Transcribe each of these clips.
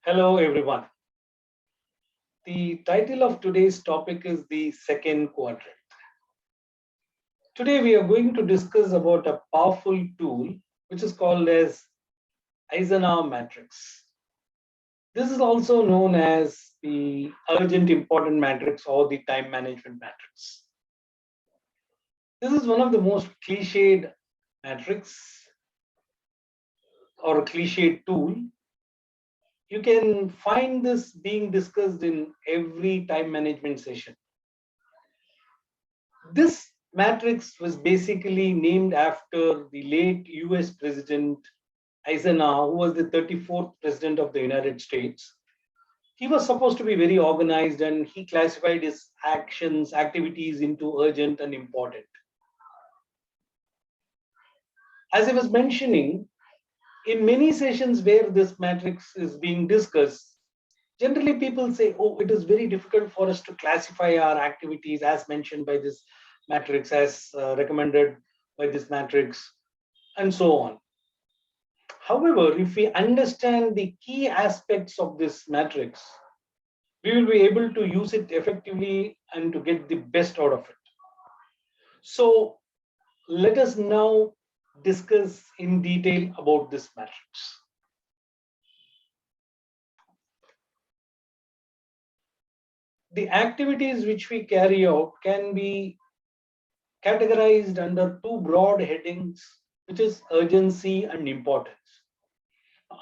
Hello, everyone. The title of today's topic is the second quadrant. Today, we are going to discuss about a powerful tool which is called as Eisenhower Matrix. This is also known as the urgent important matrix or the time management matrix. This is one of the most cliched matrix or cliched tool. You can find this being discussed in every time management session. This matrix was basically named after the late US President Eisenhower, who was the 34th President of the United States. He was supposed to be very organized and he classified his activities into urgent and important. As I was mentioning, in many sessions where this matrix is being discussed, generally people say, oh, it is very difficult for us to classify our activities as mentioned by this matrix, as recommended by this matrix, and so on. However, if we understand the key aspects of this matrix, we will be able to use it effectively and to get the best out of it. So let us now discuss in detail about this matrix. The activities which we carry out can be categorized under two broad headings, which is urgency and importance.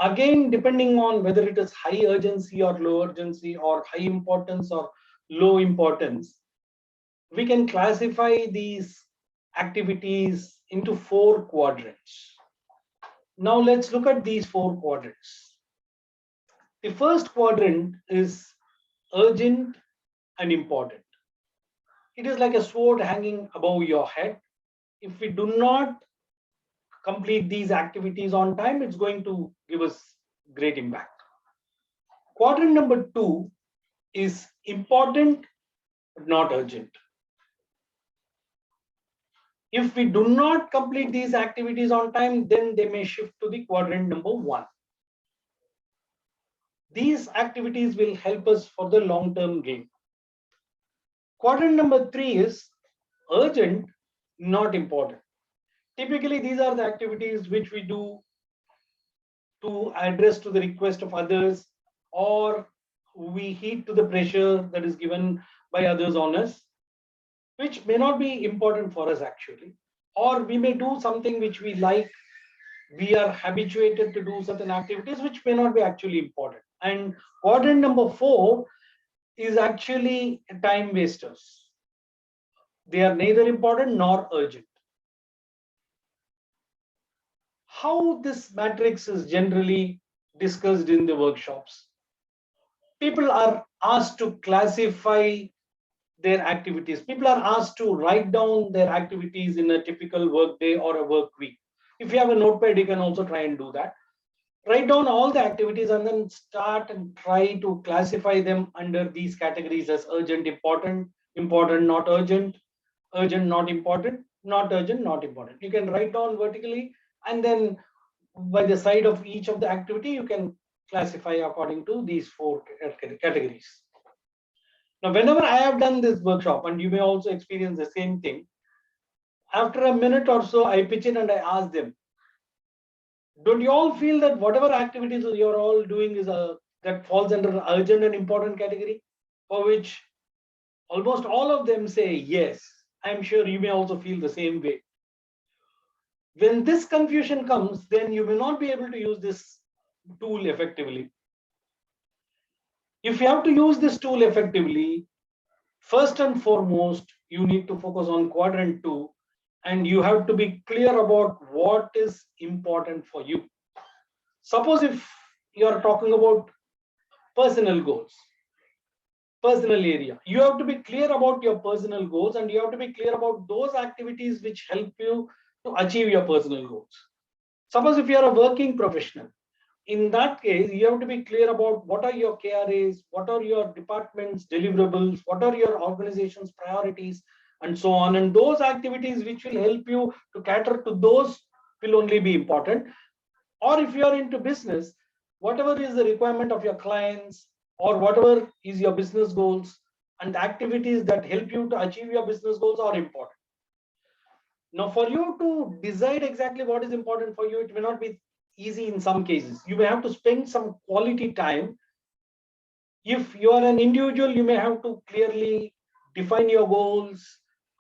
Again, depending on whether it is high urgency or low urgency, or high importance or low importance, we can classify these activities into four quadrants. Now let's look at these four quadrants. The first quadrant is urgent and important. It is like a sword hanging above your head. If we do not complete these activities on time, it's going to give us great impact. Quadrant number two is important but not urgent. If we do not complete these activities on time, then they may shift to the quadrant number one. These activities will help us for the long-term gain. Quadrant number three is urgent, not important. Typically, these are the activities which we do to address to the request of others, or we heed to the pressure that is given by others on us, which may not be important for us actually. Or we may do something which we like, we are habituated to do certain activities which may not be actually important. And quadrant number four is actually time wasters. They are neither important nor urgent. How this matrix is generally discussed in the workshops. People are asked to classify their activities. People are asked to write down their activities in a typical work day or a work week. If you have a notepad, you can also try and do that. Write down all the activities and then start and try to classify them under these categories as urgent, important, important, not urgent, urgent, not important, not urgent, not important. You can write down vertically, and then by the side of each of the activity, you can classify according to these four categories. Now, whenever I have done this workshop, and you may also experience the same thing, after a minute or so, I pitch in and I ask them, don't you all feel that whatever activities you're all doing is that falls under an urgent and important category? For which almost all of them say yes. I'm sure you may also feel the same way. When this confusion comes, then you will not be able to use this tool effectively. If you have to use this tool effectively, first and foremost, you need to focus on quadrant two, and you have to be clear about what is important for you. Suppose if you are talking about personal goals, personal area, you have to be clear about your personal goals, and you have to be clear about those activities which help you to achieve your personal goals. Suppose if you are a working professional, in that case, you have to be clear about what are your KRAs, what are your department's deliverables, what are your organization's priorities, and so on. And those activities which will help you to cater to those will only be important. Or if you are into business, whatever is the requirement of your clients or whatever is your business goals, and the activities that help you to achieve your business goals are important. Now, for you to decide exactly what is important for you, it may not be easy in some cases. You may have to spend some quality time. If you are an individual, you may have to clearly define your goals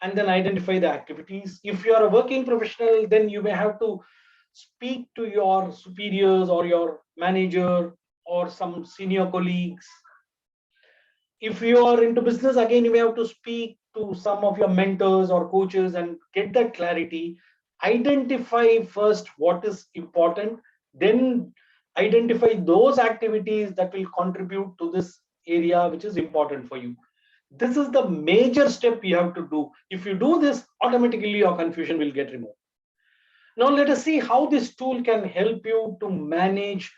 and then identify the activities. If you are a working professional, then you may have to speak to your superiors or your manager or some senior colleagues. If you are into business, again, you may have to speak to some of your mentors or coaches and get that clarity. Identify first what is important, then identify those activities that will contribute to this area which is important for you. This is the major step you have to do. If you do this, automatically your confusion will get removed. Now let us see how this tool can help you to manage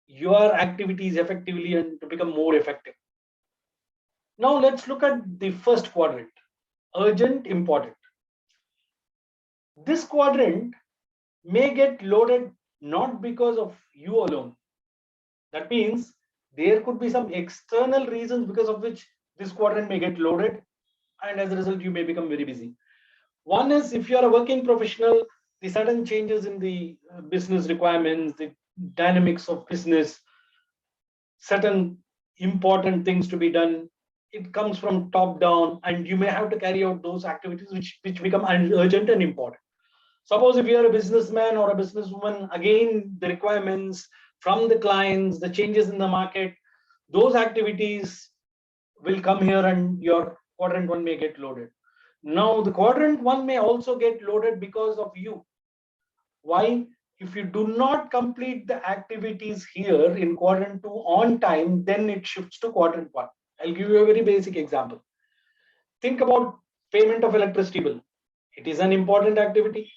your activities effectively and to become more effective. Now let's look at the first quadrant, urgent, important. This quadrant may get loaded not because of you alone. That means there could be some external reasons because of which this quadrant may get loaded, and as a result, you may become very busy. One is if you are a working professional, the sudden changes in the business requirements, the dynamics of business, certain important things to be done, it comes from top down, and you may have to carry out those activities which become urgent and important. Suppose if you are a businessman or a businesswoman, again, the requirements from the clients, the changes in the market, those activities will come here and your quadrant one may get loaded. Now, the quadrant one may also get loaded because of you. Why? If you do not complete the activities here in quadrant two on time, then it shifts to quadrant one. I'll give you a very basic example. Think about payment of electricity bill. It is an important activity,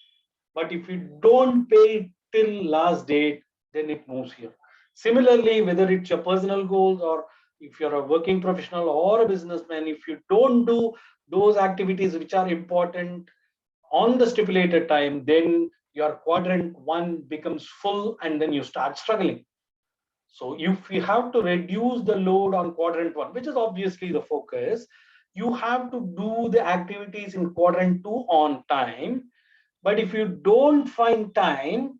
but if you don't pay till last date, then it moves here. Similarly, whether it's your personal goals or if you're a working professional or a businessman, if you don't do those activities which are important on the stipulated time, then your quadrant one becomes full and then you start struggling. So if you have to reduce the load on quadrant one, which is obviously the focus, you have to do the activities in quadrant two on time. But if you don't find time,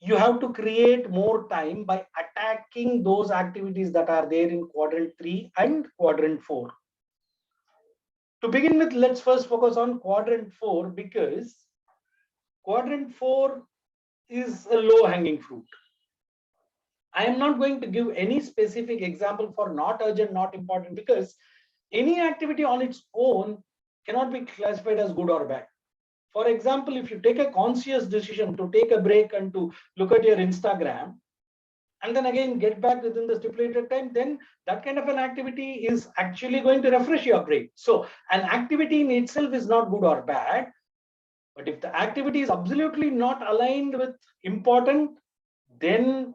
you have to create more time by attacking those activities that are there in quadrant three and quadrant four. To begin with, let's first focus on quadrant four, because quadrant four is a low hanging fruit. I am not going to give any specific example for not urgent, not important, because any activity on its own cannot be classified as good or bad. For example, if you take a conscious decision to take a break and to look at your Instagram and then again get back within the stipulated time, then that kind of an activity is actually going to refresh your brain. So an activity in itself is not good or bad, but if the activity is absolutely not aligned with important, then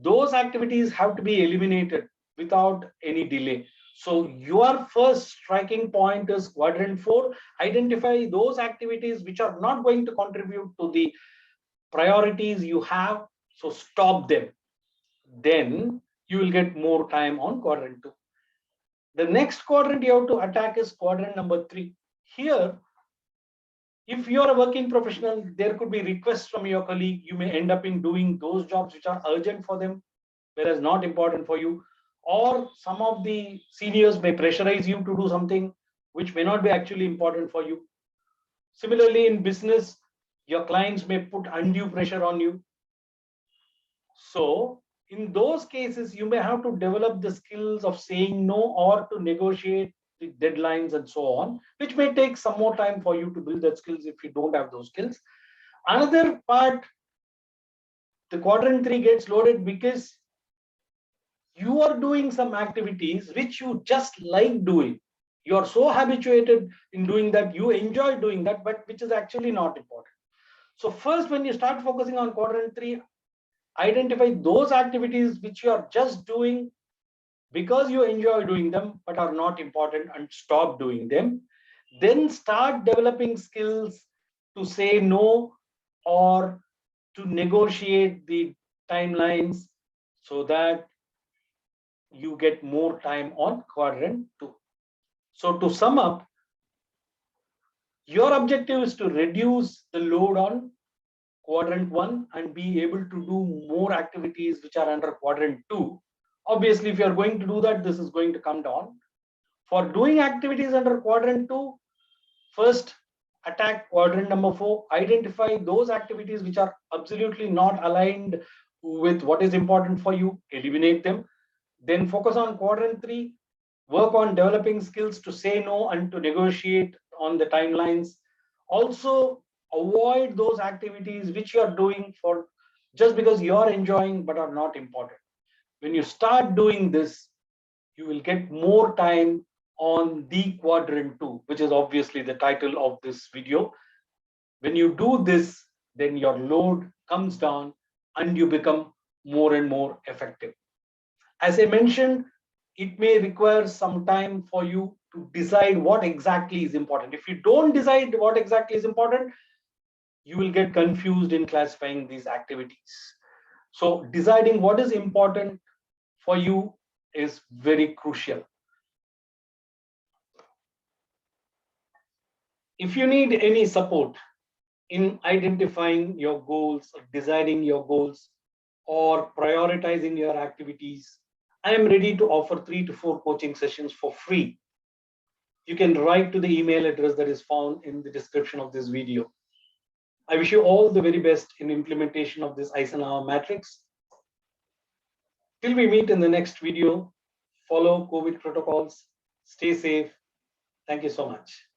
those activities have to be eliminated without any delay. So your first striking point is quadrant four. Identify those activities which are not going to contribute to the priorities you have. So stop them. Then you will get more time on quadrant two. The next quadrant you have to attack is quadrant number three. Here, if you are a working professional, there could be requests from your colleague. You may end up in doing those jobs which are urgent for them, whereas not important for you. Or some of the seniors may pressurize you to do something which may not be actually important for you. Similarly, in business, your clients may put undue pressure on you. So, in those cases, you may have to develop the skills of saying no or to negotiate the deadlines and so on, which may take some more time for you to build that skills if you don't have those skills. Another part, the quadrant three gets loaded because you are doing some activities which you just like doing. You are so habituated in doing that, you enjoy doing that, but which is actually not important. So first, when you start focusing on quadrant three, identify those activities which you are just doing because you enjoy doing them but are not important, and stop doing them. Then start developing skills to say no or to negotiate the timelines. so that you get more time on quadrant 2. So to sum up, your objective is to reduce the load on quadrant 1 and be able to do more activities which are under quadrant 2. Obviously, if you are going to do that, this is going to come down. For doing activities under quadrant 2, first attack quadrant number 4, identify those activities which are absolutely not aligned with what is important for you, eliminate them. Then focus on quadrant 3, work on developing skills to say no and to negotiate on the timelines. Also, avoid those activities which you are doing for just because you are enjoying but are not important. When you start doing this, you will get more time on the quadrant 2, which is obviously the title of this video. When you do this, then your load comes down and you become more and more effective. As I mentioned, it may require some time for you to decide what exactly is important. If you don't decide what exactly is important, you will get confused in classifying these activities. So deciding what is important for you is very crucial. If you need any support in identifying your goals, or deciding your goals, or prioritizing your activities, I am ready to offer 3 to 4 coaching sessions for free. You can write to the email address that is found in the description of this video. I wish you all the very best in implementation of this Eisenhower Matrix. Till we meet in the next video, follow COVID protocols, stay safe. Thank you so much.